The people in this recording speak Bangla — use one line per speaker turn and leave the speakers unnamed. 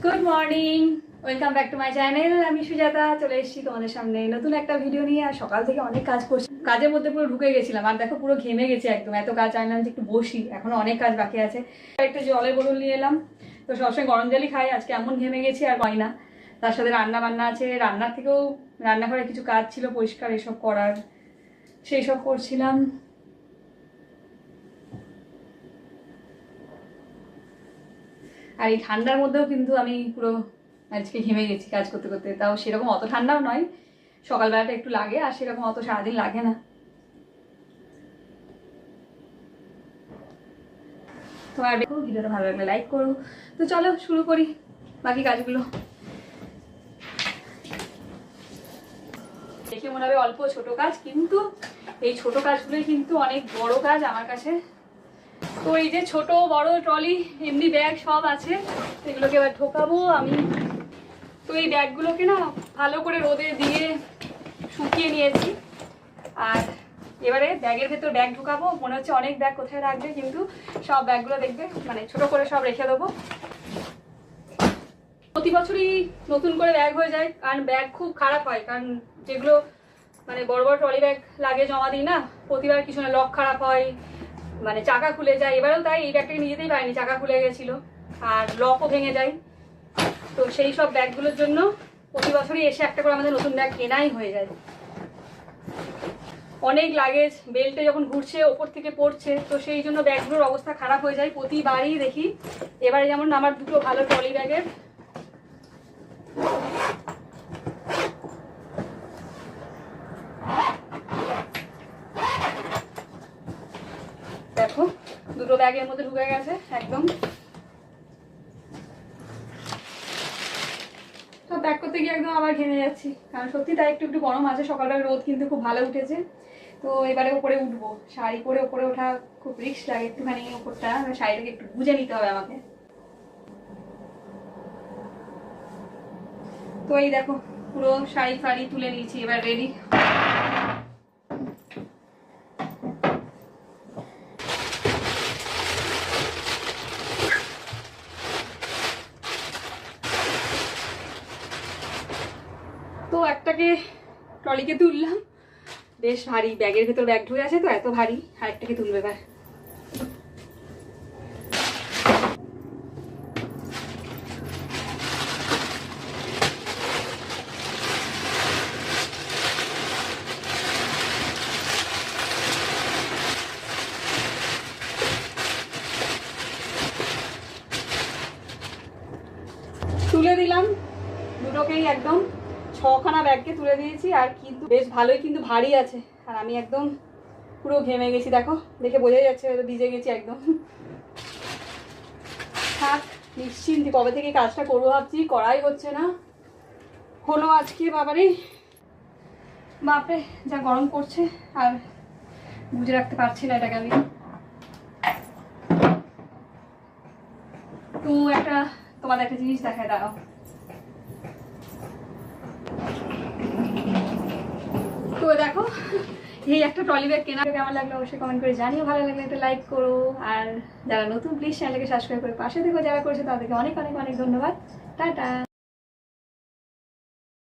Good morning, welcome back to my channel. আমি সুজাতা চলে এসেছি তোমাদের সামনে নতুন একটা ভিডিও নিয়ে। আর সকাল থেকে অনেক কাজ করছি, কাজের মধ্যে পুরো ঢুকে গেছিলাম। আর দেখো পুরো ঘেমে গেছি একদম, এত কাজ আনলাম যে একটু বসি, এখনো অনেক কাজ বাকি আছে। একটা জলের বোতল নিয়ে এলাম, তো সবসময় গরম জলই খাই, আজকে এমন ঘেমে গেছি আর হয় না। তার সাথে রান্না বান্না আছে, রান্নার থেকেও রান্নাঘরে কিছু কাজ ছিল পরিষ্কার এসব করার, সেই সব করছিলাম। আর এই ঠান্ডার মধ্যেও কিন্তু আমি পুরো আজকে ঘেমে গেছি কাজ করতে করতে। তাও সেরকম অত ঠান্ডাও নয়, সকালবেলাটা একটু লাগে, আর সেরকম অত সারাদিন লাগে না। তোমার দেখো ভিডিওটা ভালো লাগলে লাইক করো। তো চলো শুরু করি বাকি কাজগুলো। দেখে মনে হবে অল্প ছোট কাজ, কিন্তু এই ছোট কাজগুলোই কিন্তু অনেক বড় কাজ আমার কাছে। তো এই যে ছোট বড় ট্রলি এমনি ব্যাগ সব আছে, এগুলোকে এবার ঢোকাবো আমি। তো এই ব্যাগগুলোকে না ভালো করে রোদে দিয়ে শুকিয়ে নিয়েছি, আর এবারে ব্যাগের ভেতর ব্যাগ ঢুকাবো। মনে হচ্ছে অনেক ব্যাগ কোথায় রাখবে, কিন্তু সব ব্যাগগুলো দেখবে মানে ছোট করে সব রেখে দেবো। প্রতি বছরই নতুন করে ব্যাগ হয়ে যায়, কারণ ব্যাগ খুব খারাপ হয়। কারণ যেগুলো মানে বড় বড় ট্রলি ব্যাগ লাগে জমা দিই না, প্রতিবার কিছু না লক খারাপ হয়, মানে চাকা খুলে যায়। এবারেও তাই, এই ব্যাগটাকে নিয়ে যেতেই পারিনি, চাকা খুলে গেছিলো আর লকও ভেঙে যায়। তো সেই সব ব্যাগগুলোর জন্য প্রতি বছরই এসে একটা করে আমাদের নতুন ব্যাগ কেনাই হয়ে যায়। অনেক লাগেজ, বেল্টে যখন ঘুরছে ওপর থেকে পড়ছে, তো সেই জন্য ব্যাগগুলোর অবস্থা খারাপ হয়ে যায় প্রতিবারই দেখি। এবারে যেমন আমার দুটো ভালো ট্রলি ব্যাগের, দেখো দুটো ব্যাগের মধ্যে ঢুকে গেছে একদম। সব ব্যাগ করতে গিয়ে একদম আবার ঘেমে যাচ্ছি, কারণ সত্যি তাই একটু একটু গরম আছে। সকালবেলা রোদ কিন্তু খুব ভালো উঠেছে। তো এবারে উপরে উঠবো, শাড়ি পরে উপরে ওঠা খুব রিস্ক লাগে একটুখানি। উপরটা শাড়িটাকে একটু বুঝে নিতে হবে আমাকে। তো এই দেখো পুরো শাড়ি ফাড়ি তুলে নিয়েছি, এবার রেডি। তো একটাকে ট্রলিকে তুললাম, বেশ ভারী, ব্যাগের ভেতর ব্যাগ ঢুকে আছে তো এত ভারী। আরেকটাকে তুলবে এবার। তুলে দিলাম দুটোকেই, একদম 6খানা ব্যাগকে তুলে দিয়েছি। আর কিন্তু বেশ ভালোই কিন্তু ভারী আছে, আর আমি একদম পুরো ঘেমে গেছি, দেখো দেখে বোঝাই যাচ্ছে ভিজে গেছি একদম। থাক নিশ্চিন্তে, কবে থেকে কাজটা করবো ভাবছি, করাই হচ্ছে না। হলো আজকে, বাবারে বাপরে যা গরম করছে, আর বুঝে রাখতে পারছি না এটাকে আমি। তো তোমাদের একটা জিনিস দেখায়, দাঁড়াও। তো দেখো এই একটা ট্রলি ব্যাগ কেনা, কেমন লাগলো অবশ্যই কমেন্ট করে জানিও। ভালো লাগলে একটা লাইক করো, আর যারা নতুন প্লিজ চ্যানেলকে সাবস্ক্রাইব করে পাশে থেকো। যারা করেছে তাদেরকে অনেক অনেক অনেক ধন্যবাদ। টাটা।